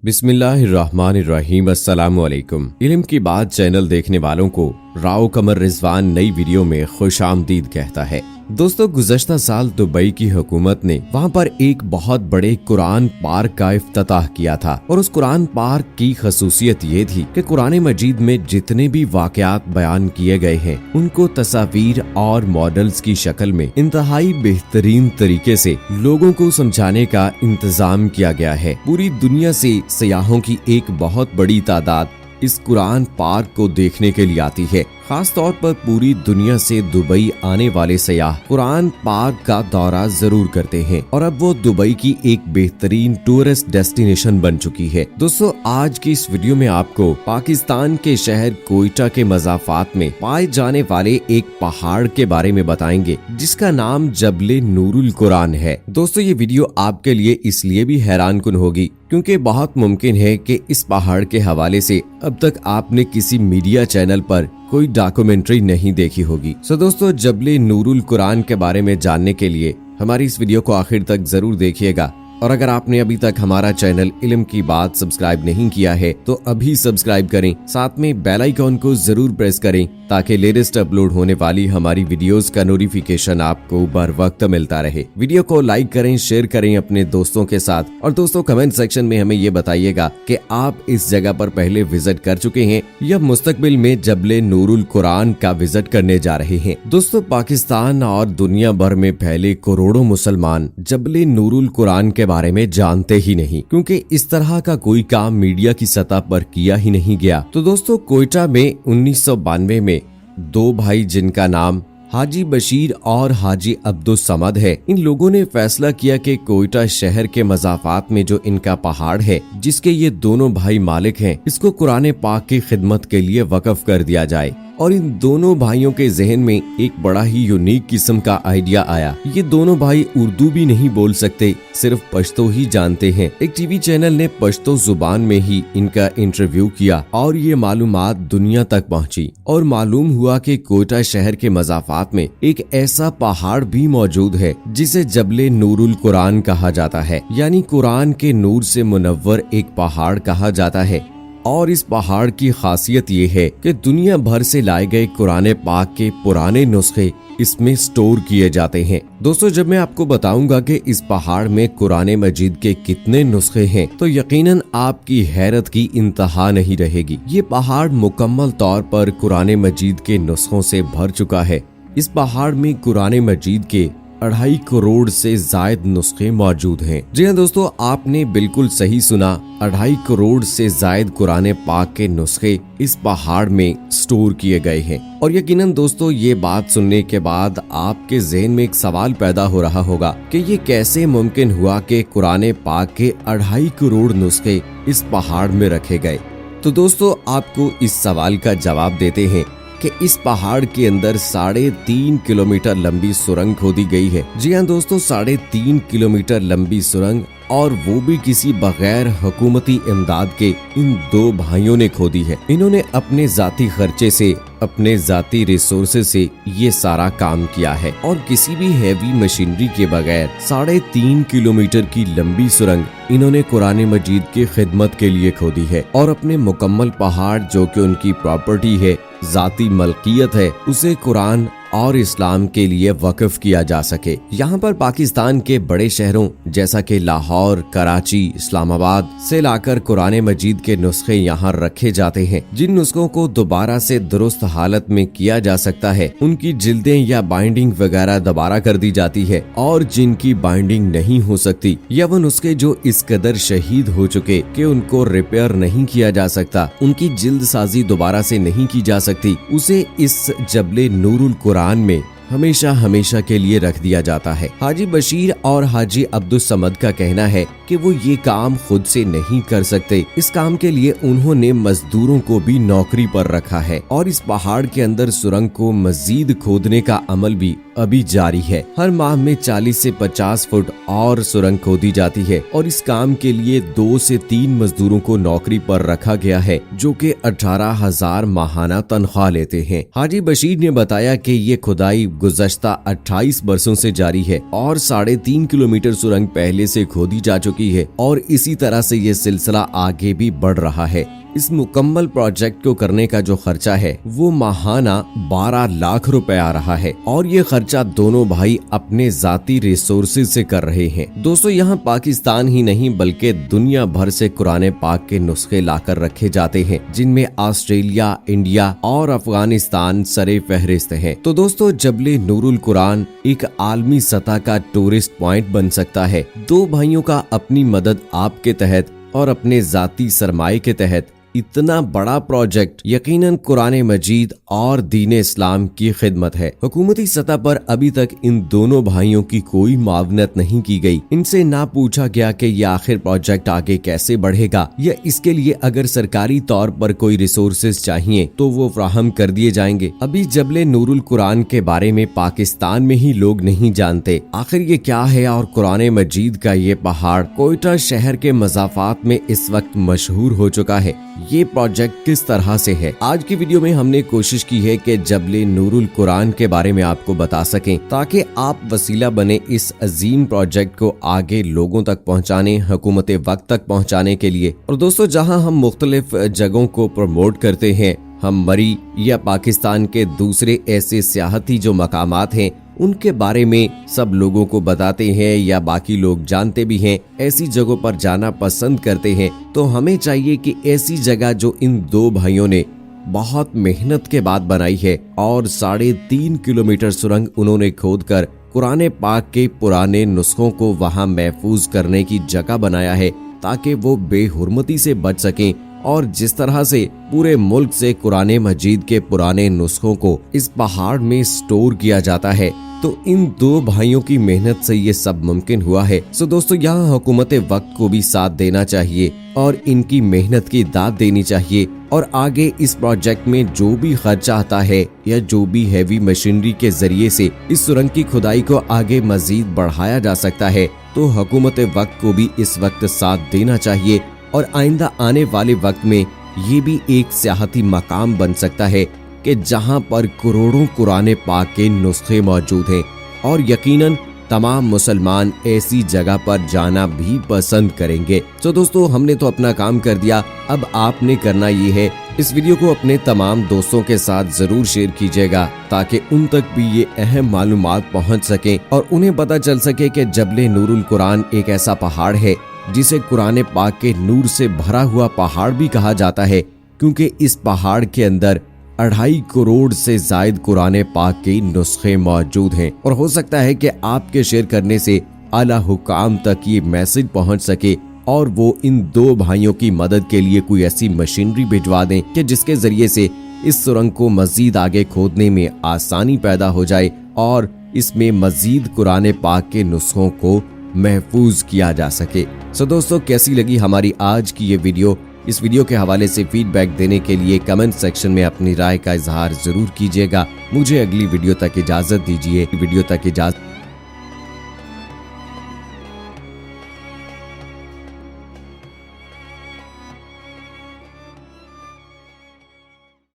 बिस्मिल्लाहिर्रहमानिर्रहीम। अस्सलामुअलैकुम। इल्म की बात चैनल देखने वालों को राव कमर रिजवान नई वीडियो में खुशामदीद कहता है। दोस्तों, गुज़श्ता साल दुबई की हुकूमत ने वहाँ पर एक बहुत बड़े कुरान पार्क का इफ्तिताह किया था और उस कुरान पार्क की खसूसियत ये थी कि कुरान मजीद में जितने भी वाक़यात बयान किए गए हैं उनको तस्वीर और मॉडल्स की शक्ल में इंतहाई बेहतरीन तरीके से लोगों को समझाने का इंतजाम किया गया है। पूरी दुनिया से सयाहों की एक बहुत बड़ी तादाद इस कुरान पार्क को देखने के लिए आती है। खास तौर पर पूरी दुनिया से दुबई आने वाले सयाह कुरान पार्क का दौरा जरूर करते हैं और अब वो दुबई की एक बेहतरीन टूरिस्ट डेस्टिनेशन बन चुकी है। दोस्तों, आज की इस वीडियो में आपको पाकिस्तान के शहर कोयटा के मज़ाफ़ात में पाए जाने वाले एक पहाड़ के बारे में बताएंगे जिसका नाम जबल नूरुल कुरान है। दोस्तों, ये वीडियो आपके लिए इसलिए भी हैरान कुन होगी क्योंकि बहुत मुमकिन है कि इस पहाड़ के हवाले से अब तक आपने किसी मीडिया चैनल पर कोई डॉक्यूमेंट्री नहीं देखी होगी। दोस्तों, जबल नूरुल कुरान के बारे में जानने के लिए हमारी इस वीडियो को आखिर तक जरूर देखिएगा। और अगर आपने अभी तक हमारा चैनल इल्म की बात सब्सक्राइब नहीं किया है तो अभी सब्सक्राइब करें, साथ में बेल आइकॉन को जरूर प्रेस करें ताकि लेटेस्ट अपलोड होने वाली हमारी वीडियोस का नोटिफिकेशन आपको बर वक्त मिलता रहे। वीडियो को लाइक करें, शेयर करें अपने दोस्तों के साथ और दोस्तों कमेंट सेक्शन में हमें ये बताइएगा कि आप इस जगह पर पहले विजिट कर चुके हैं या मुस्तकबिल में जबल नूरुल कुरान का विजिट करने जा रहे हैं। दोस्तों, पाकिस्तान और दुनिया भर में फैले करोड़ों मुसलमान जबल नूरुल कुरान के बारे में जानते ही नहीं क्योंकि इस तरह का कोई काम मीडिया की सतह पर किया ही नहीं गया। तो दोस्तों, कोयटा में 1992 में दो भाई जिनका नाम हाजी बशीर और हाजी अब्दुल समद है, इन लोगों ने फैसला किया कि कोयटा शहर के मज़ाफ़ात में जो इनका पहाड़ है जिसके ये दोनों भाई मालिक हैं, इसको कुरान पाक की खिदमत के लिए वक्फ कर दिया जाए। और इन दोनों भाइयों के जहन में एक बड़ा ही यूनिक किस्म का आइडिया आया। ये दोनों भाई उर्दू भी नहीं बोल सकते, सिर्फ पश्तो ही जानते हैं। एक टीवी चैनल ने पश्तो जुबान में ही इनका इंटरव्यू किया और ये मालूमात दुनिया तक पहुंची और मालूम हुआ कि कोयटा शहर के मज़ाफ़ात में एक ऐसा पहाड़ भी मौजूद है जिसे जबल नूरुल कुरान कहा जाता है, यानी कुरान के नूर से मुनव्वर एक पहाड़ कहा जाता है। और इस पहाड़ की खासियत ये है कि दुनिया भर से लाए गए कुरान पाक के पुराने नुस्खे इसमें स्टोर किए जाते हैं। दोस्तों, जब मैं आपको बताऊंगा कि इस पहाड़ में कुरान मजीद के कितने नुस्खे हैं तो यकीनन आपकी हैरत की इंतहा नहीं रहेगी। ये पहाड़ मुकम्मल तौर पर कुरान मजीद के नुस्खों से भर चुका है। इस पहाड़ में कुरान मजीद के 2.5 करोड़ से जायद नुस्खे मौजूद हैं। जी हाँ दोस्तों, आपने बिल्कुल सही सुना, 2.5 करोड़ से जायद कुरान पाक के नुस्खे इस पहाड़ में स्टोर किए गए हैं। और यकीनन दोस्तों, ये बात सुनने के बाद आपके ज़हन में एक सवाल पैदा हो रहा होगा कि ये कैसे मुमकिन हुआ कि कुरान पाक के 2.5 करोड़ नुस्खे इस पहाड़ में रखे गए। तो दोस्तों, आपको इस सवाल का जवाब देते हैं कि इस पहाड़ के अंदर 3.5 किलोमीटर लंबी सुरंग खोदी गई है। जी हाँ दोस्तों, 3.5 किलोमीटर लंबी सुरंग, और वो भी किसी बगैर हुकूमती इमदाद के इन दो भाइयों ने खोदी है। इन्होंने अपने जाती खर्चे से, अपने जाती रिसोर्सेज से ये सारा काम किया है और किसी भी हैवी मशीनरी के बगैर 3.5 किलोमीटर की लंबी सुरंग इन्होंने कुरान मजीद की खिदमत के लिए खोदी है और अपने मुकम्मल पहाड़ जो कि उनकी प्रॉपर्टी है, जाती मलकियत है, उसे कुरान और इस्लाम के लिए वक्फ किया जा सके। यहाँ पर पाकिस्तान के बड़े शहरों जैसा कि लाहौर, कराची, इस्लामाबाद से लाकर कुरान मजीद के नुस्खे यहाँ रखे जाते हैं। जिन नुस्खों को दोबारा से दुरुस्त हालत में किया जा सकता है उनकी जिल्दें या बाइंडिंग वगैरह दोबारा कर दी जाती है, और जिनकी बाइंडिंग नहीं हो सकती या वो नुस्खे जो इस कदर शहीद हो चुके कि उनको रिपेयर नहीं किया जा सकता, उनकी जिल्द साजी दोबारा से नहीं की जा सकती, उसे इस जबल नूरुल कुरान में हमेशा के लिए रख दिया जाता है। हाजी बशीर और हाजी अब्दुल समद का कहना है कि वो ये काम खुद से नहीं कर सकते। इस काम के लिए उन्होंने मजदूरों को भी नौकरी पर रखा है और इस पहाड़ के अंदर सुरंग को मजीद खोदने का अमल भी अभी जारी है। हर माह में 40 से 50 फुट और सुरंग खोदी जाती है और इस काम के लिए 2 से 3 मजदूरों को नौकरी पर रखा गया है जो कि 18,000 माहाना तनख्वाह लेते हैं। हाजी बशीर ने बताया कि ये खुदाई गुज़श्ता 28 बरसों से जारी है और 3.5 किलोमीटर सुरंग पहले से खोदी जा चुकी चुकी है और इसी तरह से ये सिलसिला आगे भी बढ़ रहा है। इस मुकम्मल प्रोजेक्ट को करने का जो खर्चा है वो माहाना 12 लाख रुपए आ रहा है और ये खर्चा दोनों भाई अपने जाती रिसोर्सेज से कर रहे हैं। दोस्तों, यहाँ पाकिस्तान ही नहीं बल्कि दुनिया भर से कुरान पाक के नुस्खे लाकर रखे जाते हैं, जिनमें ऑस्ट्रेलिया, इंडिया और अफगानिस्तान सरे फहरिस्त हैं। तो दोस्तों, जबल नूरुल कुरान एक आलमी सतह का टूरिस्ट पॉइंट बन सकता है। दो भाइयों का अपनी मदद आपके तहत और अपने जाती सरमाए के तहत इतना बड़ा प्रोजेक्ट यकीनन कुरान मजीद और दीन इस्लाम की खिदमत है। हुकूमती सतह पर अभी तक इन दोनों भाइयों की कोई मावनत नहीं की गई। इनसे ना पूछा गया कि ये आखिर प्रोजेक्ट आगे कैसे बढ़ेगा या इसके लिए अगर सरकारी तौर पर कोई रिसोर्सेज चाहिए तो वो फ्राहम कर दिए जाएंगे। अभी जबल नूरुल कुरान के बारे में पाकिस्तान में ही लोग नहीं जानते आखिर ये क्या है और कुरान मजीद का ये पहाड़ कोयटा शहर के मज़ाफात में इस वक्त मशहूर हो चुका है। ये प्रोजेक्ट किस तरह से है, आज की वीडियो में हमने कोशिश की है कि जबल नूरुल कुरान के बारे में आपको बता सकें ताकि आप वसीला बने इस अजीम प्रोजेक्ट को आगे लोगों तक पहुंचाने, हुकूमत वक्त तक पहुंचाने के लिए। और दोस्तों, जहां हम मुख्तलिफ जगहों को प्रमोट करते हैं, हम मरी या पाकिस्तान के दूसरे ऐसे सियाहती जो मकामात हैं उनके बारे में सब लोगों को बताते हैं या बाकी लोग जानते भी हैं, ऐसी जगहों पर जाना पसंद करते हैं, तो हमें चाहिए कि ऐसी जगह जो इन दो भाइयों ने बहुत मेहनत के बाद बनाई है और 3.5 किलोमीटर सुरंग उन्होंने खोदकर कुरान पाक के पुराने नुस्खों को वहां महफूज करने की जगह बनाया है ताकि वो बेहुरमती से बच सकें। और जिस तरह से पूरे मुल्क से कुरान मजीद के पुराने नुस्खों को इस पहाड़ में स्टोर किया जाता है, तो इन दो भाइयों की मेहनत से ये सब मुमकिन हुआ है। सो दोस्तों, यहाँ हुकूमत वक्त को भी साथ देना चाहिए और इनकी मेहनत की दाद देनी चाहिए और आगे इस प्रोजेक्ट में जो भी खर्चा आता है या जो भी हैवी मशीनरी के जरिए से इस सुरंग की खुदाई को आगे मजीद बढ़ाया जा सकता है, तो हुकूमत वक्त को भी इस वक्त साथ देना चाहिए और आइंदा आने वाले वक्त में ये भी एक सियाहती मकाम बन सकता है कि जहां पर करोड़ों कुरान पाक के नुस्खे मौजूद हैं और यकीनन तमाम मुसलमान ऐसी जगह पर जाना भी पसंद करेंगे। तो दोस्तों, हमने तो अपना काम कर दिया, अब आपने करना ये है इस वीडियो को अपने तमाम दोस्तों के साथ जरूर शेयर कीजिएगा ताकि उन तक भी ये अहम मालूमात पहुंच सके और उन्हें पता चल सके कि जबल नूरुल कुरान एक ऐसा पहाड़ है जिसे कुरान पाक के नूर से भरा हुआ पहाड़ भी कहा जाता है, क्योंकि इस पहाड़ के अंदर 2.5 करोड़ से जायद कुरान पाक के नुस्खे मौजूद हैं। और हो सकता है कि आपके शेयर करने से आला हुकाम तक ये मैसेज पहुंच सके और वो इन दो भाइयों की मदद के लिए कोई ऐसी मशीनरी भिजवा दें कि जिसके जरिए से इस सुरंग को मजीद आगे खोदने में आसानी पैदा हो जाए और इसमें मजीद कुरान पाक के नुस्खों को महफूज किया जा सके। सो दोस्तों, कैसी लगी हमारी आज की ये वीडियो? इस वीडियो के हवाले से फीडबैक देने के लिए कमेंट सेक्शन में अपनी राय का इजहार जरूर कीजिएगा। मुझे अगली वीडियो तक इजाजत दीजिए।